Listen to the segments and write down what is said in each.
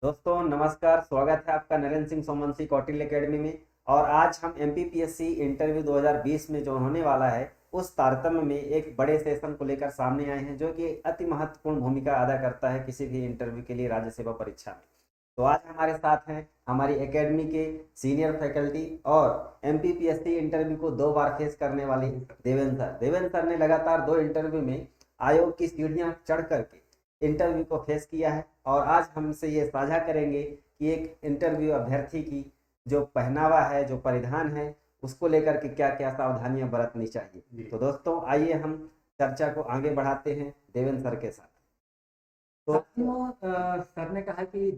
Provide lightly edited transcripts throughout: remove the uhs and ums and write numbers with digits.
दोस्तों नमस्कार, स्वागत है आपका नरेंद्र सिंह सोमवंशी कौटिल्य एकेडमी में। और आज हम एमपीपीएससी इंटरव्यू 2020 में जो होने वाला है उस तारतम्य में एक बड़े सेशन को लेकर सामने आए हैं, जो कि अति महत्वपूर्ण भूमिका अदा करता है किसी भी इंटरव्यू के लिए राज्य सेवा परीक्षा में। तो आज हमारे साथ हैं हमारी एकेडमी के सीनियर फैकल्टी और एमपीपीएससी इंटरव्यू को 2 बार फेस करने वाले देवेंद्र सर। देवेंद्र सर ने लगातार 2 इंटरव्यू में आयोग की सीढ़ियां चढ़ करके इंटरव्यू को फेस किया है और आज हमसे ये साझा करेंगे कि एक इंटरव्यू अभ्यर्थी की जो पहनावा है, जो परिधान है, उसको लेकर के क्या क्या सावधानियां बरतनी चाहिए। तो दोस्तों आइए हम चर्चा को आगे बढ़ाते हैं देवेंद्र सर के साथ। तो साथियों, सर ने कहा कि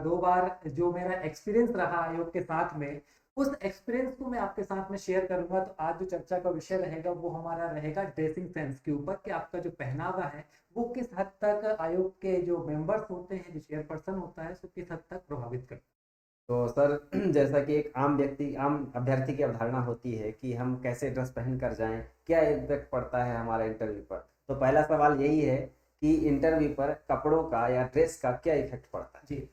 2 बार जो मेरा एक्सपीरियंस रहा आयोग के साथ में, उस एक्सपीरियंस को मैं आपके साथ में शेयर करूंगा। तो आज जो चर्चा का विषय रहेगा वो हमारा रहेगा ड्रेसिंग सेंस के ऊपर, कि आपका जो पहनावा है वो किस हद तक आयोग के जो मेंबर्स होते हैं, जो चेयरपर्सन होता है, उसको किस हद तक प्रभावित करता है। तो सर जैसा कि एक आम व्यक्ति, आम अभ्यर्थी की अवधारणा होती है कि हम कैसे ड्रेस पहन कर जाएं, क्या इम्पैक्ट पड़ता है हमारे इंटरव्यू पर। तो पहला सवाल यही है कि इंटरव्यू पर कपड़ों का या ड्रेस का क्या इफेक्ट पड़ता है। जी,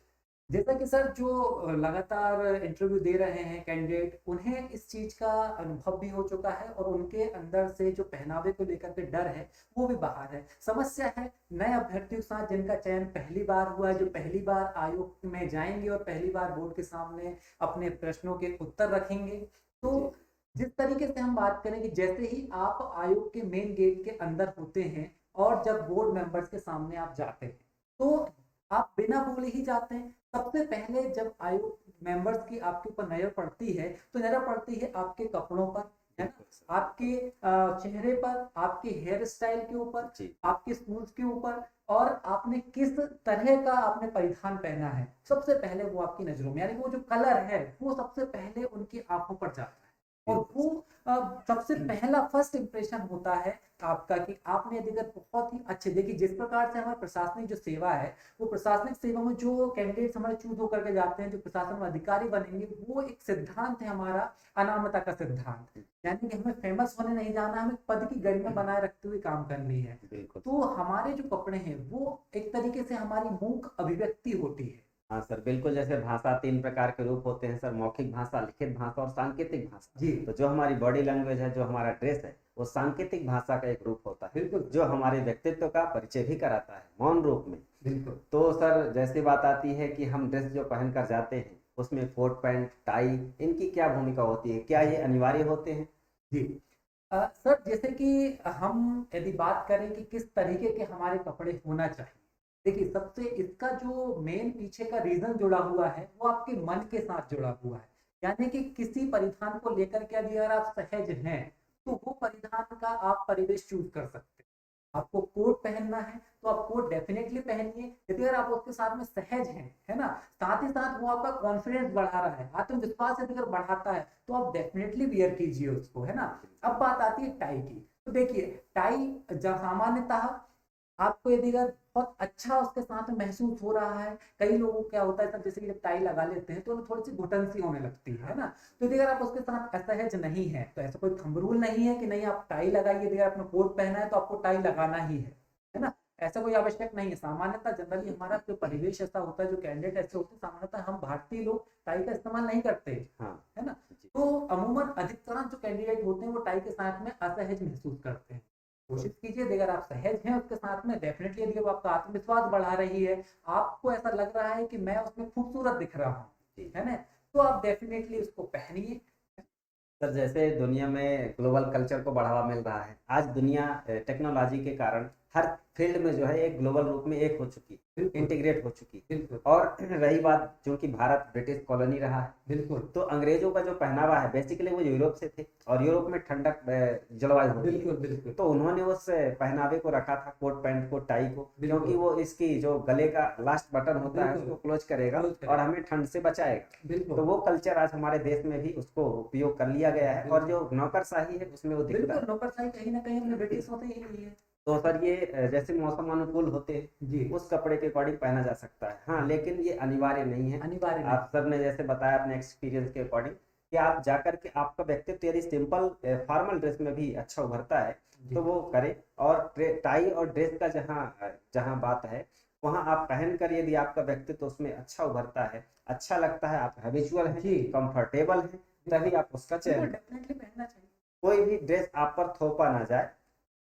जैसा कि सर जो लगातार इंटरव्यू दे रहे हैं कैंडिडेट, उन्हें इस चीज का अनुभव भी हो चुका है और उनके अंदर से जो पहनावे को लेकर के डर है वो भी बाहर है। समस्या है नए अभ्यर्थियों के साथ, जिनका चयन पहली बार हुआ है, जो पहली बार आयोग में जाएंगे और पहली बार बोर्ड के सामने अपने प्रश्नों के उत्तर रखेंगे। तो जिस तरीके से हम बात करें कि जैसे ही आप आयोग के मेन गेट के अंदर होते हैं और जब बोर्ड मेंबर्स के सामने आप जाते हैं, तो आप बिना बोले ही जाते हैं। सबसे पहले जब आयोग मेंबर्स की आपके ऊपर नजर पड़ती है तो नजर पड़ती है आपके कपड़ों पर, है ना, आपके चेहरे पर, आपके हेयर स्टाइल के ऊपर, आपके शूज के ऊपर, और आपने किस तरह का आपने परिधान पहना है। सबसे पहले वो आपकी नजरों में, यानी वो जो कलर है वो सबसे पहले उनकी आंखों पर जाता है। और वो सबसे पहला फर्स्ट इंप्रेशन होता है आपका, कि आपने अगर बहुत ही अच्छे, देखिए जिस प्रकार से हमारी प्रशासनिक जो सेवा है, वो प्रशासनिक सेवा में जो कैंडिडेट्स हमारे चूज होकर के जाते हैं, जो प्रशासन में अधिकारी बनेंगे, वो एक सिद्धांत है हमारा, अनामता का सिद्धांत। यानी कि हमें फेमस होने नहीं जाना, हमें पद की गरिमा बनाए रखते हुए काम करनी है। तो हमारे जो कपड़े हैं वो एक तरीके से हमारी मूक अभिव्यक्ति होती है। हाँ सर, बिल्कुल। जैसे भाषा 3 प्रकार के रूप होते हैं सर: मौखिक भाषा, लिखित भाषा और सांकेतिक भाषा। जी तो जो हमारी बॉडी लैंग्वेज है, जो हमारा ड्रेस है, वो सांकेतिक भाषा का एक रूप होता है, बिल्कुल जो हमारे व्यक्तित्व का परिचय भी कराता है मौन रूप में। बिल्कुल। तो सर जैसी बात आती है कि हम ड्रेस जो पहन कर जाते हैं उसमें कोट पैंट टाई, इनकी क्या भूमिका होती है, क्या ये अनिवार्य होते हैं। जी सर, जैसे कि हम यदि बात करें कि किस तरीके के हमारे कपड़े होना चाहिए, देखिए सबसे इसका जो मेन पीछे का रीजन जुड़ा हुआ है वो आपके मन के साथ जुड़ा हुआ है। यानी कि किसी परिधान को लेकर के यदि अगर आप सहज हैं तो वो परिधान का आप परिवेश चूज कर सकते हैं। आपको कोट पहनना है तो आप कोट डेफिनेटली पहनिए, यदि अगर आप उसके साथ में सहज हैं, है ना। साथ ही साथ वो आपका कॉन्फिडेंस बढ़ा रहा है, आत्मविश्वास यदि अगर बढ़ाता है तो आप डेफिनेटली वियर कीजिए उसको, है ना। अब बात आती है टाई की। तो देखिए टाई सामान्यतः आपको यदि अगर बहुत अच्छा उसके साथ में महसूस हो रहा है, कई लोगों को क्या होता है सर, जैसे कि जब टाई लगा लेते हैं तो उन्हें थोड़ी सी घुटन सी होने लगती है ना। तो यदि अगर आप उसके साथ असहज नहीं है तो ऐसा कोई थंब रूल नहीं है कि नहीं आप टाई लगाइए, यदि आपने कोट पहना है तो आपको टाई लगाना ही है ना। ऐसा कोई आवश्यक नहीं है। सामान्यतः जनरली हमारा जो परिवेश ऐसा होता है, जो कैंडिडेट ऐसे होते हैं, सामान्यतः हम भारतीय लोग टाई का इस्तेमाल नहीं करते, हाँ है ना। तो अमूमन अधिकतर जो कैंडिडेट होते हैं वो टाई के साथ में असहज महसूस करते हैं। कोशिश कीजिए, अगर आप सहज हैं उसके साथ में, डेफिनेटली यदि आपका आत्मविश्वास बढ़ा रही है, आपको ऐसा लग रहा है कि मैं उसमें खूबसूरत दिख रहा हूँ, है ना, तो आप डेफिनेटली उसको पहनिए। सर जैसे दुनिया में ग्लोबल कल्चर को बढ़ावा मिल रहा है, आज दुनिया टेक्नोलॉजी के कारण हर फील्ड में जो है एक ग्लोबल रूप में एक हो चुकी, बिल्कुल इंटीग्रेट हो चुकी। बिल्कुल और रही बात, चूंकि भारत ब्रिटिश कॉलोनी रहा है, बिल्कुल तो अंग्रेजों का जो पहनावा है बेसिकली वो यूरोप से थे और यूरोप में ठंडक जलवायु होती है। बिल्कुल बिल्कुल तो उन्होंने उस पहनावे को रखा था, कोट पैंट को, टाई को, क्योंकि वो इसकी जो गले का लास्ट बटन होता है उसको क्लोज करेगा और हमें ठंड से बचाएगा। बिल्कुल तो वो कल्चर आज हमारे देश में भी उसको उपयोग कर लिया गया है और जो नौकरशाही है उसमें वो दिखता बिल्कुल। है। नौकरशाही कहीं ना कहीं हमने ब्रिटिश होते ही नहीं है। तो सर ये जैसे मौसम अनुकूल होते हैं जी उस कपड़े के अकॉर्डिंग पहना जा सकता है, हाँ, लेकिन ये अनिवार्य नहीं है। अनिवार्य आप नहीं। सर ने जैसे बताया अपने एक्सपीरियंस के अकॉर्डिंग कि आप जाकर के आपका व्यक्तित्व यदि सिंपल फॉर्मल ड्रेस में भी अच्छा उभरता है जी तो वो करे। और टाई और ड्रेस का जहाँ जहाँ बात है, वहाँ आप पहनकर यदि आपका व्यक्तित्व उसमें अच्छा उभरता है, अच्छा लगता है, आप हैबिचुअल हैं, जी कंफर्टेबल हैं, तभी आप उसका चयन करें। डेफिनेटली पहनना चाहिए। कोई भी ड्रेस आप पर थोपा ना जाए,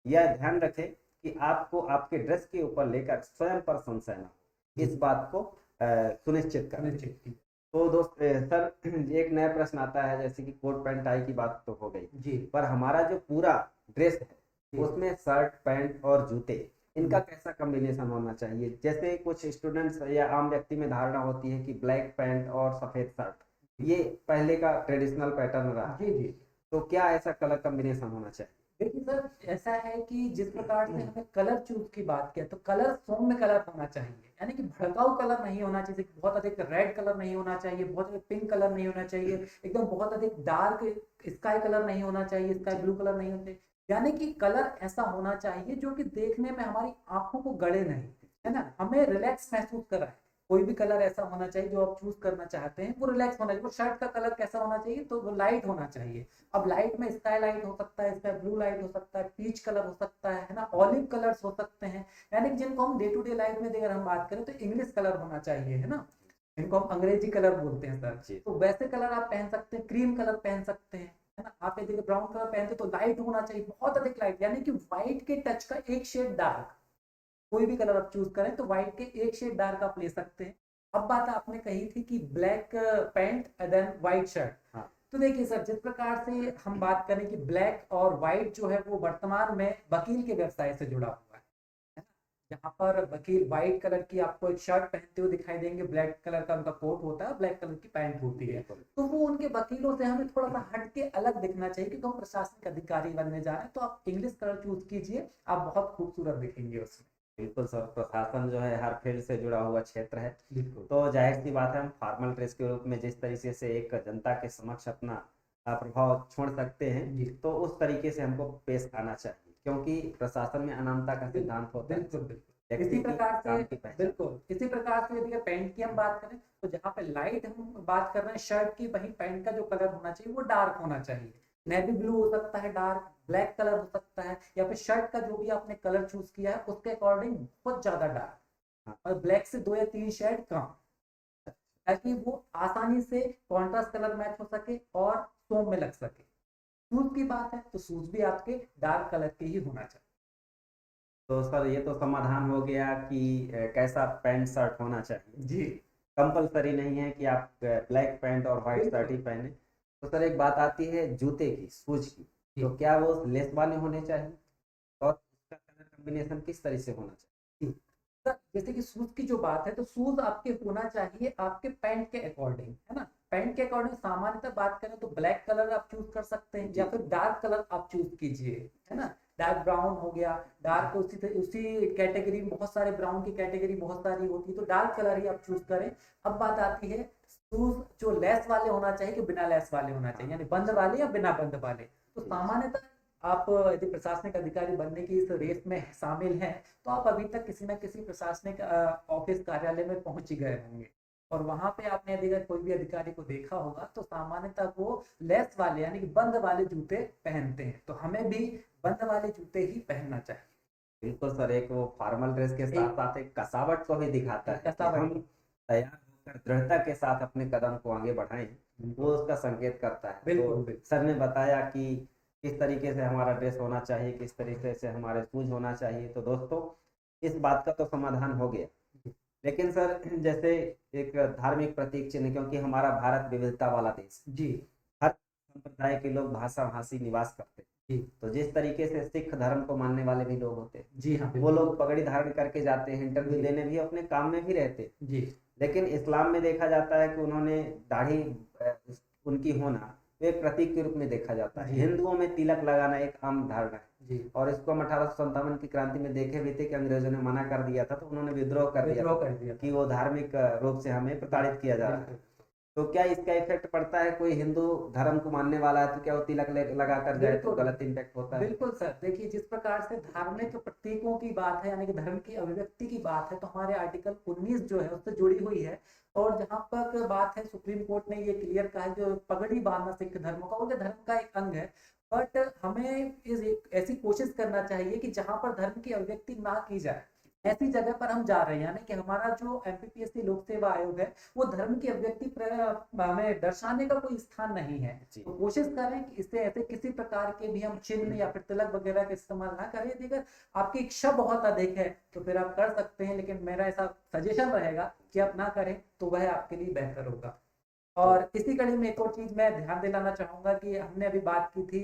यह ध्यान रखें कि आपको आपके ड्रेस के ऊपर लेकर स्वयं पर संशय ना हो, इस बात को सुनिश्चित करें। सुनिश्चित की। तो दोस्त सर एक नया प्रश्न आता है, जैसे कि कोट पैंट टाई की बात तो हो गई, जी पर हमारा जो पूरा ड्रेस है जी उसमें शर्ट पैंट और जूते, इनका कैसा कॉम्बिनेशन होना चाहिए? जैसे कुछ स्टूडेंट्स या आम व्यक्ति में धारणा होती है कि ब्लैक पैंट और सफेद शर्ट, ये पहले का ट्रेडिशनल पैटर्न रहा है, जी जी। तो क्या ऐसा कलर कॉम्बिनेशन होना चाहिए? देखिए सर, ऐसा है कि जिस प्रकार से हमने कलर चूज की बात किया, तो कलर सौम्य कलर होना चाहिए, यानी कि भड़काऊ कलर नहीं होना चाहिए, बहुत अधिक रेड कलर नहीं होना चाहिए, बहुत अधिक पिंक कलर नहीं होना चाहिए, एकदम बहुत अधिक डार्क स्काई कलर नहीं होना चाहिए, स्काई ब्लू कलर नहीं होना चाहिए। यानी कि कलर ऐसा होना चाहिए जो कि देखने में हमारी आंखों को गड़े नहीं, है ना, हमें रिलैक्स महसूस कराए। कोई भी कलर ऐसा होना चाहिए जो आप चूज करना चाहते हैं, वो रिलैक्स होना चाहिए। वो शर्ट का कलर कैसा होना चाहिए, तो वो लाइट होना चाहिए। अब लाइट में स्काई लाइट हो सकता है, स्काई ब्लू लाइट हो सकता है, पीच कलर हो सकता है ना, ऑलिव कलर्स हो सकते हैं, यानी कि जिनको हम डे टू डे लाइफ में अगर हम बात करें तो इंग्लिश कलर होना चाहिए, है ना, इनको हम अंग्रेजी कलर बोलते हैं सर। जी तो वैसे कलर आप पहन सकते हैं, क्रीम कलर पहन सकते हैं, है ना। आप यदि ब्राउन कलर पहनते तो लाइट होना चाहिए, बहुत अधिक लाइट, यानी कि व्हाइट के टच का एक शेड डार्क। कोई भी कलर आप चूज करें तो व्हाइट के एक शेड डार्क आप ले सकते हैं। अब बात आपने कही थी कि black pant then white shirt. हाँ तो देखिए सर, जिस प्रकार से हम बात करें कि ब्लैक और व्हाइट जो है वो वर्तमान में वकील के व्यवसाय से जुड़ा हुआ है ना। यहाँ पर वकील व्हाइट कलर की आपको एक शर्ट पहनते हुए दिखाई देंगे, ब्लैक कलर का उनका कोट होता है, ब्लैक कलर की पैंट होती है। बिल्कुल। तो वो उनके वकीलों से हमें थोड़ा सा हट के अलग दिखना चाहिए, क्योंकि हम प्रशासनिक अधिकारी बनने जा रहे हैं। तो आप इंग्लिश कलर चूज कीजिए, आप बहुत खूबसूरत दिखेंगे उसमें। बिल्कुल सर, प्रशासन जो है हर फील्ड से जुड़ा हुआ क्षेत्र है, बिल्कुल तो जाहिर सी बात है हम फॉर्मल ड्रेस के रूप में जिस तरीके से एक जनता के समक्ष अपना प्रभाव छोड़ सकते हैं, जी तो उस तरीके से हमको पेश आना चाहिए, क्योंकि प्रशासन में अनामता का सिद्धांत होता है। बिल्कुल बिल्कुल। व्यक्ति इसी की प्रकार से काम की पहचान। बिल्कुल इसी प्रकार से यदि पैंट की हम बात करें, तो जहाँ पे लाइट हम बात कर रहे हैं शर्ट की, वही पैंट का जो कलर होना चाहिए वो डार्क होना चाहिए। नेवी ब्लू हो सकता है, डार्क ब्लैक कलर हो सकता है, या फिर शर्ट का जो भी आपने कलर चूज किया है उसके अकॉर्डिंग बहुत ज्यादा डार्क, हाँ और ब्लैक से 2 या 3 शेड कम, ताकि वो आसानी से कॉन्ट्रास्ट कलर मैच हो सके और सोम में लग सके। शूज की बात है तो शूज भी आपके डार्क कलर के ही होना चाहिए। तो सर ये तो समाधान हो गया कि कैसा पैंट शर्ट होना चाहिए। जी कंपलसरी नहीं है कि आप ब्लैक पैंट और व्हाइट शर्ट बिल्कुल। ही पहने। तो सर एक बात आती है जूते की, शूज की, जी तो क्या वो लेस वाले होने चाहिए और उसका कलर कॉम्बिनेशन किस तरह से होना चाहिए? जी। सर, जैसे कि शूज की जो बात है, तो शूज आपके होना चाहिए आपके पैंट के अकॉर्डिंग, है ना। पैंट के अकॉर्डिंग सामान्यतः बात करें तो ब्लैक कलर आप चूज कर सकते हैं, जी या फिर डार्क कलर आप चूज कीजिए, है ना। डार्क ब्राउन हो गया, डार्क उसी कैटेगरी में बहुत सारे ब्राउन की कैटेगरी बहुत सारी होती है, तो डार्क कलर ही आप चूज करें। अब बात आती है शूज जो लेस वाले होना चाहिए कि बिना लेस वाले होना चाहिए, यानी बंद वाले या बिना बंद वाले। तो सामान्यतः आप यदि प्रशासनिक अधिकारी बनने की इस रेस में शामिल हैं, तो आप अभी तक किसी न किसी प्रशासनिक ऑफिस कार्यालय में पहुंच ही गए होंगे, और वहां पे आपने यदि अगर कोई भी अधिकारी को देखा होगा तो सामान्यतः वो लेस वाले यानी कि बंद वाले जूते पहनते हैं। तो हमें भी बंद वाले जूते ही पहनना चाहिए। बिल्कुल सर, एक वो फॉर्मल ड्रेस के साथ एक साथ एक कसावट को भी दिखाता है कि कसावट हम को। तैयार होकर दृढ़ता के साथ अपने कदम को आगे बढ़ाएं, वो बिल्कुल उसका संकेत करता है। बिल्कुल तो बिल्कुल। सर ने बताया कि किस तरीके से हमारा ड्रेस होना चाहिए, किस तरीके से हमारे शूज होना चाहिए। तो दोस्तों इस बात का तो समाधान हो गया, लेकिन सर जैसे एक धार्मिक प्रतीक चिन्ह, क्योंकि हमारा भारत विविधता वाला देश है, जी हर संप्रदाय के लोग भाषा भाषी निवास करते हैं। जी तो जिस तरीके से सिख धर्म को मानने वाले भी लोग होते हैं, जी हाँ वो बिल्कुल। लोग पगड़ी धारण करके जाते हैं, इंटरव्यू जी देने भी, अपने काम में भी रहते हैं। जी लेकिन इस्लाम में देखा जाता है कि उन्होंने दाढ़ी उनकी होना वो एक प्रतीक के रूप में देखा जाता है। जी हिंदुओं में तिलक लगाना एक आम धारणा है, जी। और इसको हम 1857 की क्रांति में देखे भी थे कि अंग्रेजों ने मना कर दिया था, तो उन्होंने विद्रोह कर दिया विद्रोह था कर दिया था। कि वो धार्मिक रूप से हमें प्रताड़ित किया जा रहा है। बिल्कुल तो क्या इसका इफेक्ट पड़ता है? कोई हिंदू धर्म को मानने वाला है तो क्या वो तिलक लगा कर जाए तो बिल्कुल गलत इम्पैक्ट होता है? बिल्कुल सर, देखिए जिस प्रकार से धार्मिक प्रतीकों की बात है, यानी कि धर्म की अभिव्यक्ति की बात है, तो हमारे आर्टिकल 19 जो है उससे जुड़ी हुई है। और जहां तक बात है, सुप्रीम कोर्ट ने ये क्लियर कहा है जो पगड़ी बांधना सिख धर्म का, उनके धर्म का एक अंग है। बट हमें ऐसी कोशिश करना चाहिए कि जहां पर धर्म की अभिव्यक्ति ना की जाए, ऐसी जगह पर हम जा रहे हैं, यानी कि हमारा जो एमपीपीएससी लोक सेवा आयोग है वो धर्म की अभिव्यक्ति हमें दर्शाने का कोई स्थान नहीं है। जी तो कोशिश करें कि इससे ऐसे किसी प्रकार के भी हम चिन्ह या फिर तिलक वगैरह का इस्तेमाल ना करें। यदि अगर आपकी इच्छा बहुत अधिक है तो फिर आप कर सकते हैं, लेकिन मेरा ऐसा सजेशन रहेगा कि आप ना करें तो वह आपके लिए बेहतर होगा। और इसी कड़ी में एक और चीज मैं ध्यान दिलाना चाहूंगा कि हमने अभी बात की थी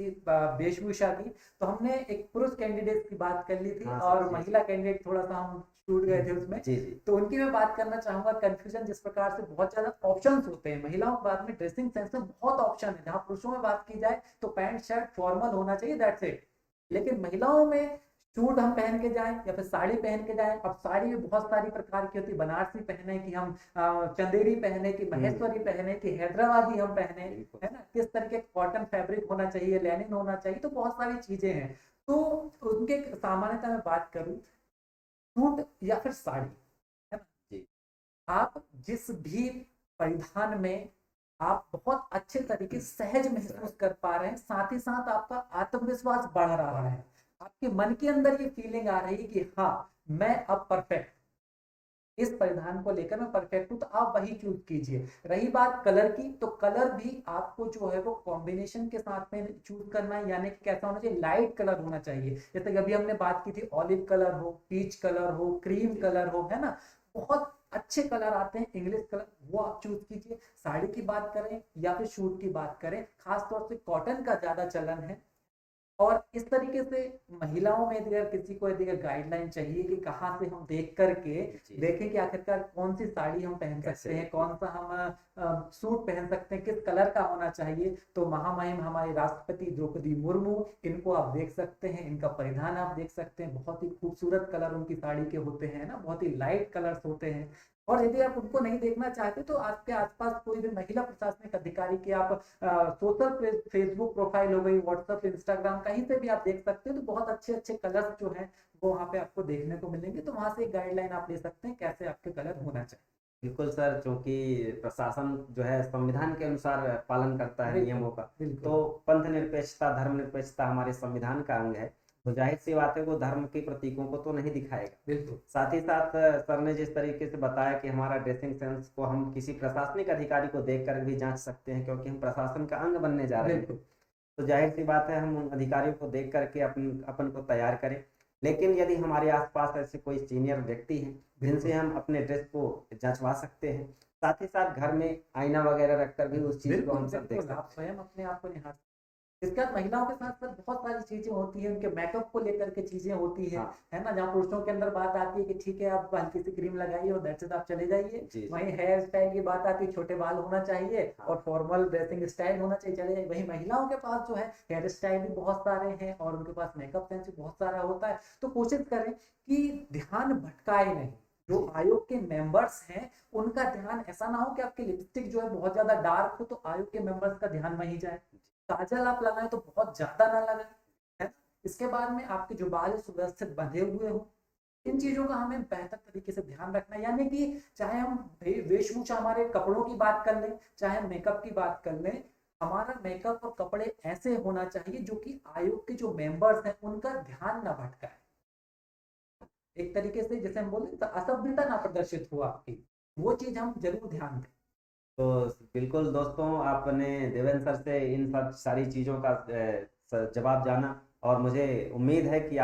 वेशभूषा की, तो हमने एक पुरुष कैंडिडेट की बात कर ली थी हाँ और सर, जी महिला कैंडिडेट थोड़ा सा हम छूट गए थे उसमें। जी जी तो उनकी मैं बात करना चाहूंगा। कंफ्यूजन जिस प्रकार से बहुत ज्यादा ऑप्शंस होते हैं महिलाओं के बाद में ड्रेसिंग सेंस में बहुत ऑप्शन है। जहां पुरुषों में बात की जाए तो पैंट शर्ट फॉर्मल होना चाहिए, दैट्स इट। लेकिन महिलाओं में सूट हम पहन के जाएं या फिर साड़ी पहन के जाएं। अब साड़ी में बहुत सारी प्रकार की होती है, बनारसी पहने कि हम चंदेरी पहने कि महेश्वरी पहने कि हैदराबादी हम पहने, बिल्कुल है ना, किस तरह के कॉटन फैब्रिक होना चाहिए, लेनिन होना चाहिए, तो बहुत सारी चीजें हैं। तो उनके सामान्यतः मैं बात करूं, सूट या फिर साड़ी, है ना, जी आप जिस भी परिधान में आप बहुत अच्छे तरीके से सहज महसूस कर पा रहे हैं, साथ ही साथ आपका आत्मविश्वास बढ़ रहा है, आपके मन के अंदर ये फीलिंग आ रही है कि हाँ मैं अब परफेक्ट, इस परिधान को लेकर मैं परफेक्ट हूं, तो आप वही चूज कीजिए। रही बात कलर की, तो कलर भी आपको जो है वो कॉम्बिनेशन के साथ में चूज करना है, यानी कि कैसा होना चाहिए, लाइट कलर होना चाहिए। जैसे कि अभी हमने बात की थी, ऑलिव कलर हो, पीच कलर हो, क्रीम कलर हो, है ना, बहुत अच्छे कलर आते हैं इंग्लिश कलर, वो आप चूज कीजिए। साड़ी की बात करें या फिर सूट की बात करें, खासतौर से कॉटन का ज्यादा चलन है। और इस तरीके से महिलाओं में अगर किसी को यदि गाइडलाइन चाहिए कि कहाँ से हम देख करके जी देखें कि आखिरकार कौन सी साड़ी हम पहन कैसे सकते हैं, देखिए कौन सा हम सूट पहन सकते हैं, किस कलर का होना चाहिए, तो महामहिम हमारे राष्ट्रपति द्रौपदी मुर्मू, इनको आप देख सकते हैं, इनका परिधान आप देख सकते हैं, बहुत ही खूबसूरत कलर उनकी साड़ी के होते हैं ना, बहुत ही लाइट कलर्स होते हैं। और यदि आप उनको नहीं देखना चाहते तो आपके आसपास कोई भी महिला प्रशासनिक अधिकारी की आप सोशल फेसबुक प्रोफाइल हो गई, व्हाट्सएप, इंस्टाग्राम, कहीं से भी आप देख सकते हैं, तो बहुत अच्छे अच्छे कलर्स जो हैं वो वहाँ पे आपको देखने को मिलेंगे। तो वहां से एक गाइडलाइन आप ले सकते हैं कैसे आपके कलर होना चाहिए। बिल्कुल सर, चूंकि प्रशासन जो है संविधान के अनुसार पालन करता है बिल्कुल नियमों का, बिल्कुल तो पंथ निरपेक्षता धर्मनिरपेक्षता हमारे संविधान का अंग है, तो जाहिर सी बात है वो धर्म के प्रतीकों को तो नहीं दिखाएगा। बिल्कुल साथ ही साथ सर ने जिस तरीके से बताया कि हमारा ड्रेसिंग सेंस को हम किसी प्रशासनिक अधिकारी को देखकर भी जांच सकते हैं, क्योंकि हम प्रशासन का अंग बनने जा रहे हैं, बिल्कुल तो जाहिर सी बात है हम उन अधिकारियों को देख करके अपन अपन को तैयार करें। लेकिन यदि हमारे आसपास ऐसे कोई सीनियर व्यक्ति हैं जिनसे बिल्कुल हम अपने ड्रेस को जांचवा सकते हैं, साथ ही साथ घर में आईना वगैरह रखकर भी उस चीज़ को बिल्कुल हम सब देख बिल्कुल आप सकते हैं। स्वयं अपने आप को निहार। इसके बाद महिलाओं के साथ साथ बहुत सारी चीजें होती हैं, उनके मेकअप को लेकर के चीजें होती हैं, हाँ है ना, जहाँ पुरुषों के अंदर बात आती है कि ठीक है आप हल्की सी क्रीम लगाइए और दैट्स इट आप चले जाइए। जी जी वहीं हेयर स्टाइल की बात आती है, छोटे बाल होना चाहिए हाँ और फॉर्मल ड्रेसिंग स्टाइल होना चाहिए, चले जाइए। वहीं महिलाओं के पास जो है हेयर स्टाइल भी बहुत सारे हैं और उनके पास मेकअप सेंस भी बहुत सारा होता है। तो कोशिश करें कि ध्यान भटकाए नहीं। जो जी आयोग के मेंबर्स हैं उनका ध्यान ऐसा ना हो कि आपकी लिपस्टिक जो है बहुत ज्यादा डार्क हो तो आयोग के मेंबर्स का ध्यान वहीं जाए। काजल आप लगाएं तो बहुत ज्यादा ना लगाएं, है ना? इसके बाद में आपके जो बाल है सुव्यवस्थित बंधे हुए हो। इन चीजों का हमें बेहतर तरीके से ध्यान रखना है, यानी कि चाहे हम वेशभूषा हमारे कपड़ों की बात कर लें, चाहे हम मेकअप की बात कर लें, हमारा मेकअप और कपड़े ऐसे होना चाहिए जो कि आयोग के जो मेंबर्स हैं उनका ध्यान ना भटकाए। एक तरीके से जैसे हम बोलते हैं तो असभ्यता ना प्रदर्शित हो आपकी, वो चीज हम जरूर ध्यान दें। तो बिल्कुल दोस्तों, आपने देवेंद्र सर से इन सब सारी चीज़ों का जवाब जाना, और मुझे उम्मीद है कि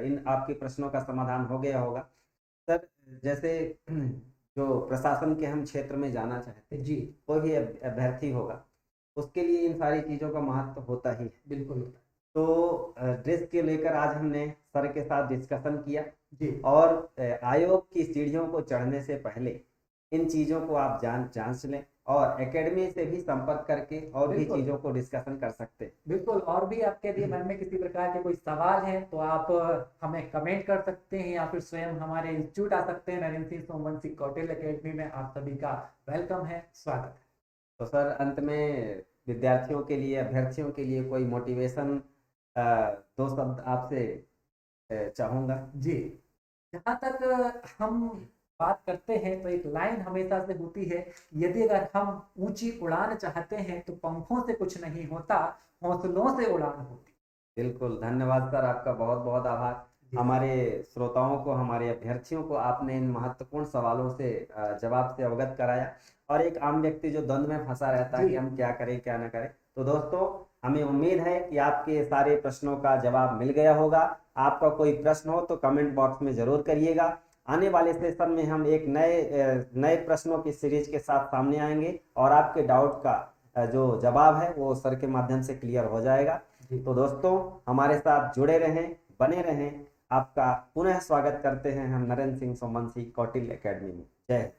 इन आपके प्रश्नों का समाधान हो गया होगा। सर, जैसे जो प्रशासन के हम क्षेत्र में जाना चाहते हैं, जी कोई भी अभ्यर्थी होगा, उसके लिए इन सारी चीज़ों का महत्व होता ही है। बिल्कुल होता तो ड्रेस के लेकर आज हमने सर के साथ डिस्कशन किया, है। जी और आयोग की सीढ़ियों को चढ़ने से पहले इन चीज़ों को आप जांच लें, और एकेडमी से भी संपर्क करके और भी बिल्कुल चीज़ों को डिस्कशन कर सकते हैं। बिल्कुल। और भी आपके यदि मन में किसी प्रकार के कोई सवाल है तो आप हमें कमेंट कर सकते हैं या फिर स्वयं हमारे इंस्टीट्यूट आ सकते हैं। नरेंद्र सिंह सोमवन सिंह कौटिल्य एकेडमी में आप सभी का वेलकम है, स्वागत है। तो सर, अंत में विद्यार्थियों के लिए, अभ्यर्थियों के लिए कोई मोटिवेशन दो शब्द आपसे चाहूँगा। जी, जहाँ तक हम बात करते हैं तो एक लाइन हमेशा से होती है, यदि अगर हम ऊंची उड़ान चाहते हैं तो पंखों से कुछ नहीं होता, हौसलों से उड़ान होती। बिल्कुल, धन्यवाद सर, आपका बहुत बहुत आभार। हमारे श्रोताओं को, हमारे अभ्यर्थियों को आपने इन महत्वपूर्ण सवालों से जवाब से अवगत कराया। और एक आम व्यक्ति जो द्वंद्व में फंसा रहता है जी। कि हम क्या करें क्या ना करें, तो दोस्तों हमें उम्मीद है कि आपके सारे प्रश्नों का जवाब मिल गया होगा। आपका कोई प्रश्न हो तो कमेंट बॉक्स में जरूर करिएगा। आने वाले सेशन में हम एक नए प्रश्नों की सीरीज के साथ सामने आएंगे और आपके डाउट का जो जवाब है वो सर के माध्यम से क्लियर हो जाएगा। जी। तो दोस्तों हमारे साथ जुड़े रहें, बने रहें। आपका पुनः स्वागत करते हैं हम नरेंद्र सिंह सोमवंशी कौटिल्य एकेडमी में। जय हिंद।